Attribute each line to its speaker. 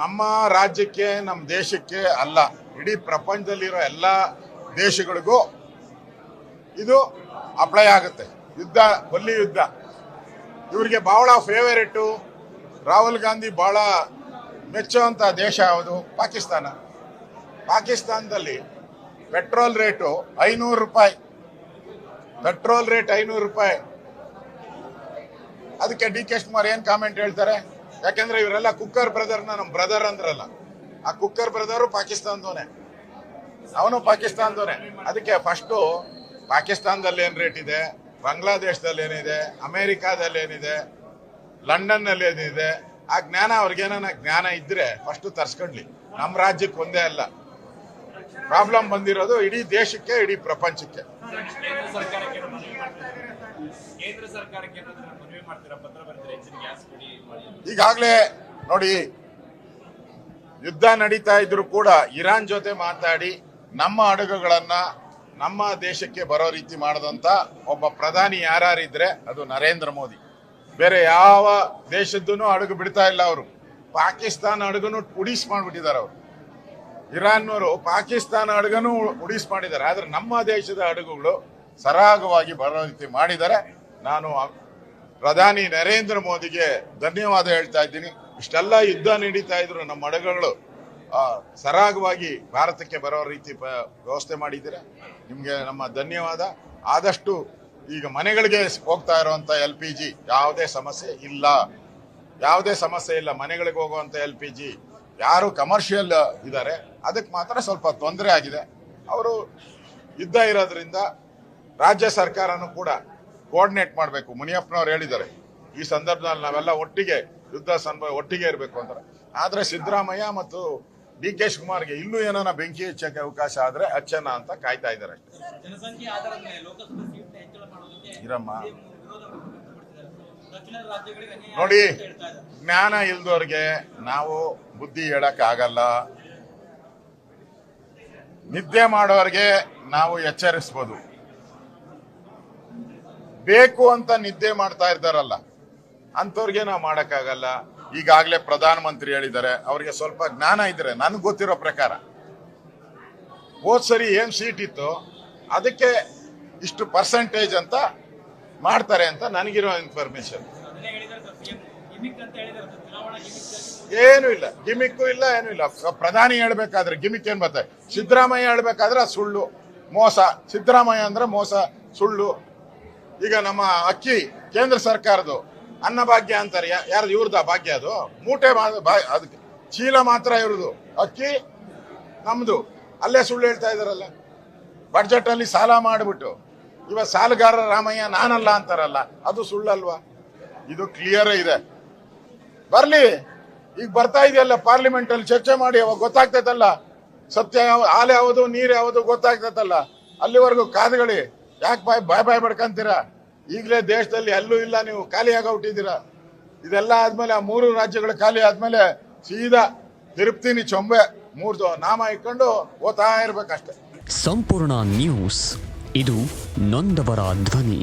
Speaker 1: ನಮ್ಮ ರಾಜ್ಯಕ್ಕೆ ನಮ್ಮ ದೇಶಕ್ಕೆ ಅಲ್ಲ, ಇಡೀ ಪ್ರಪಂಚದಲ್ಲಿರೋ ಎಲ್ಲ ದೇಶಗಳಿಗೂ ಇದು ಅಪ್ಲೈ ಆಗುತ್ತೆ. ಯುದ್ಧ, ಕೊಲ್ಲಿ ಯುದ್ಧ ಇವರಿಗೆ ಬಹಳ ಫೇವರೇಟು. ರಾಹುಲ್ ಗಾಂಧಿ ಬಹಳ ಮೆಚ್ಚುವಂಥ ದೇಶ ಯಾವುದು? ಪಾಕಿಸ್ತಾನ. ಪಾಕಿಸ್ತಾನದಲ್ಲಿ ಪೆಟ್ರೋಲ್ ರೇಟು 500 ರೂಪಾಯಿ. ಪೆಟ್ರೋಲ್ ರೇಟ್ 500 ರೂಪಾಯಿ. ಅದಕ್ಕೆ ಡಿ ಕೆ ಶಿವಕುಮಾರ್ ಏನ್ ಕಾಮೆಂಟ್ ಹೇಳ್ತಾರೆ? ಯಾಕೆಂದ್ರೆ ಇವರೆಲ್ಲ ಕುಕ್ಕರ್ ಬ್ರದರ್ನ ನಮ್ಮ ಬ್ರದರ್ ಅಂದ್ರಲ್ಲ, ಆ ಕುಕ್ಕರ್ ಬ್ರದರು ಪಾಕಿಸ್ತಾನದವನೇ, ಅವನು ಪಾಕಿಸ್ತಾನದವನೇ. ಅದಕ್ಕೆ ಫಸ್ಟು ಪಾಕಿಸ್ತಾನದಲ್ಲಿ ಏನ್ ರೇಟ್ ಇದೆ, ಬಾಂಗ್ಲಾದೇಶದಲ್ಲಿ ಏನಿದೆ, ಅಮೆರಿಕಾದಲ್ಲಿ ಏನಿದೆ, ಲಂಡನ್ ನಲ್ಲಿ ಏನಿದೆ, ಆ ಜ್ಞಾನ ಅವ್ರಿಗೇನ ಜ್ಞಾನ ಇದ್ರೆ ಫಸ್ಟ್ ತರ್ಸ್ಕೊಂಡ್ಲಿ. ನಮ್ಮ ರಾಜ್ಯಕ್ಕೆ ಒಂದೇ ಅಲ್ಲ ಪ್ರಾಬ್ಲಮ್ ಬಂದಿರೋದು, ಇಡೀ ದೇಶಕ್ಕೆ, ಇಡೀ ಪ್ರಪಂಚಕ್ಕೆ. ಈಗಾಗಲೇ ನೋಡಿ, ಯುದ್ಧ ನಡೀತಾ ಇದ್ರು ಕೂಡ ಇರಾನ್ ಜೊತೆ ಮಾತಾಡಿ ನಮ್ಮ ಹಡಗುಗಳನ್ನ ನಮ್ಮ ದೇಶಕ್ಕೆ ಬರೋ ರೀತಿ ಮಾಡದಂತ ಒಬ್ಬ ಪ್ರಧಾನಿ ಯಾರಿದ್ರೆ ಅದು ನರೇಂದ್ರ ಮೋದಿ. ಬೇರೆ ಯಾವ ದೇಶದ್ದು ಹಡಗು ಬಿಡ್ತಾ ಇಲ್ಲ ಅವರು. ಪಾಕಿಸ್ತಾನ ಹಡಗನು ಉಡೀಸ್ ಮಾಡ್ಬಿಟ್ಟಿದ್ದಾರೆ ಅವರು. ಇರಾನ್ನವರು ಪಾಕಿಸ್ತಾನ ಹಡಗನು ಉಡೀಸ್ ಮಾಡಿದ್ದಾರೆ. ಆದ್ರೆ ನಮ್ಮ ದೇಶದ ಹಡಗುಗಳು ಸರಾಗವಾಗಿ ಬರೋ ರೀತಿ ಮಾಡಿದ್ದಾರೆ. ನಾನು ಪ್ರಧಾನಿ ನರೇಂದ್ರ ಮೋದಿಗೆ ಧನ್ಯವಾದ ಹೇಳ್ತಾ ಇದ್ದೀನಿ. ಇಷ್ಟೆಲ್ಲ ಯುದ್ಧ ನಡೀತಾ ಇದ್ರು ನಮ್ಮ ಹಡಗುಗಳು ಸರಾಗವಾಗಿ ಭಾರತಕ್ಕೆ ಬರೋ ರೀತಿ ವ್ಯವಸ್ಥೆ ಮಾಡಿದ್ದೀರಾ. ನಿಮ್ಗೆ ನಮ್ಮ ಧನ್ಯವಾದ. ಆದಷ್ಟು ಈಗ ಮನೆಗಳಿಗೆ ಹೋಗ್ತಾ ಇರುವಂತ LPG ಯಾವುದೇ ಸಮಸ್ಯೆ ಇಲ್ಲ, ಯಾವುದೇ ಸಮಸ್ಯೆ ಇಲ್ಲ. ಮನೆಗಳಿಗೆ ಹೋಗುವಂತ LPG ಯಾರು ಕಮರ್ಷಿಯಲ್ ಇದ್ದಾರೆ ಅದಕ್ಕೆ ಮಾತ್ರ ಸ್ವಲ್ಪ ತೊಂದರೆ ಆಗಿದೆ. ಅವರು ಯುದ್ಧ ಇರೋದ್ರಿಂದ ರಾಜ್ಯ ಸರ್ಕಾರನೂ ಕೂಡ ಕೋಆರ್ಡಿನೇಟ್ ಮಾಡಬೇಕು. ಮುನಿಯಪ್ಪನವ್ರು ಹೇಳಿದ್ದಾರೆ ಈ ಸಂದರ್ಭದಲ್ಲಿ ನಾವೆಲ್ಲ ಒಟ್ಟಿಗೆ ಯುದ್ಧ ಒಟ್ಟಿಗೆ ಇರಬೇಕು ಅಂತಾರೆ. ಆದ್ರೆ ಸಿದ್ದರಾಮಯ್ಯ ಮತ್ತು ಡಿ ಕೆ ಶಿವಕುಮಾರ್ಗೆ ಇಲ್ಲೂ ಏನೋ ಬೆಂಕಿ ಹಚ್ಚಕ್ಕೆ ಅವಕಾಶ ಆದ್ರೆ ಹಚ್ಚನ ಅಂತ ಕಾಯ್ತಾ ಇದ್ದಾರೆ. ಇರಮ್ಮ ನೋಡಿ, ಜ್ಞಾನ ಇಲ್ದವ್ರಿಗೆ ನಾವು ಬುದ್ಧಿ ಹೇಳಕ್ ಆಗಲ್ಲ. ನಿದ್ದೆ ಮಾಡೋರ್ಗೆ ನಾವು ಎಚ್ಚರಿಸ್ಬೋದು. ಬೇಕು ಅಂತ ನಿದ್ದೆ ಮಾಡ್ತಾ ಇರ್ತಾರಲ್ಲ ಅಂತವ್ರಿಗೆ ನಾವು ಮಾಡಕ್ಕಾಗಲ್ಲ. ಈಗಾಗಲೇ ಪ್ರಧಾನ ಮಂತ್ರಿ ಹೇಳಿದ್ದಾರೆ, ಅವ್ರಿಗೆ ಸ್ವಲ್ಪ ಜ್ಞಾನ ಇದ್ರೆ, ನನ್ಗೆ ಗೊತ್ತಿರೋ ಪ್ರಕಾರ ಹೋದ್ ಸರಿ ಏನ್ ಸೀಟ್ ಇತ್ತು ಅದಕ್ಕೆ ಇಷ್ಟು ಪರ್ಸೆಂಟೇಜ್ ಅಂತ ಮಾಡ್ತಾರೆ ಅಂತ ನನಗಿರೋ ಇನ್ಫಾರ್ಮೇಶನ್. ಏನು ಇಲ್ಲ, ಗಿಮಿಕ್ಕು ಇಲ್ಲ, ಏನು ಇಲ್ಲ. ಪ್ರಧಾನಿ ಹೇಳ್ಬೇಕಾದ್ರೆ ಗಿಮಿಕ್ ಏನ್ ಬರ್ತದೆ? ಸಿದ್ದರಾಮಯ್ಯ ಹೇಳ್ಬೇಕಾದ್ರೆ ಸುಳ್ಳು, ಮೋಸ. ಸಿದ್ದರಾಮಯ್ಯ ಅಂದ್ರೆ ಮೋಸ, ಸುಳ್ಳು. ಈಗ ನಮ್ಮ ಅಕ್ಕಿ ಕೇಂದ್ರ ಸರ್ಕಾರದ್ದು ಅನ್ನಭಾಗ್ಯ ಅಂತಾರೆ, ಯಾರ್ದು? ಇವ್ರದ ಭಾಗ್ಯ ಅದು. ಮೂಟೆ ಅದಕ್ಕೆ ಚೀಲ ಮಾತ್ರ ಇವ್ರದು, ಅಕ್ಕಿ ನಮ್ದು. ಅಲ್ಲೇ ಸುಳ್ಳು ಹೇಳ್ತಾ ಇದಾರಲ್ಲ. ಬಡ್ಜೆಟ್ ಅಲ್ಲಿ ಸಾಲ ಮಾಡಿಬಿಟ್ಟು ಇವಾಗ ಸಾಲಗಾರ ರಾಮಯ್ಯ ನಾನಲ್ಲ ಅಂತಾರಲ್ಲ, ಅದು ಸುಳ್ಳಲ್ವಾ? ಇದು ಕ್ಲಿಯರ್ ಇದೆ. ಬರ್ಲಿ, ಈಗ ಬರ್ತಾ ಇದೆಯಲ್ಲ ಪಾರ್ಲಿಮೆಂಟ್ ಅಲ್ಲಿ ಚರ್ಚೆ ಮಾಡಿ, ಅವಾಗ ಗೊತ್ತಾಗ್ತೈತಲ್ಲ ಸತ್ಯ ಹಾಲು ಯಾವುದು ನೀರು ಯಾವುದು ಗೊತ್ತಾಗ್ತೈತಲ್ಲ. ಅಲ್ಲಿವರೆಗೂ ಕಾದುಗಳಿ. ಯಾಕೆ ಬಾಯ್ ಬಡ್ಕಂತೀರಾ? ಈಗಲೇ ದೇಶದಲ್ಲಿ ಎಲ್ಲೂ ಇಲ್ಲ, ನೀವು ಖಾಲಿಯಾಗಿಬಿಟ್ಟಿದ್ದೀರಾ. ಇದೆಲ್ಲ ಆದ್ಮೇಲೆ ಆ 3 ರಾಜ್ಯಗಳು ಖಾಲಿ ಆದ್ಮೇಲೆ ಸೀದಾ ತಿರುಪ್ತಿನಿ ಚೊಂಬೆ 3 ನಾಮ ಇಟ್ಕೊಂಡು ಓದ್ತಾ ಇರ್ಬೇಕಷ್ಟೆ.
Speaker 2: ಸಂಪೂರ್ಣ ನ್ಯೂಸ್, ಇದು ನೊಂದವರ ಧ್ವನಿ.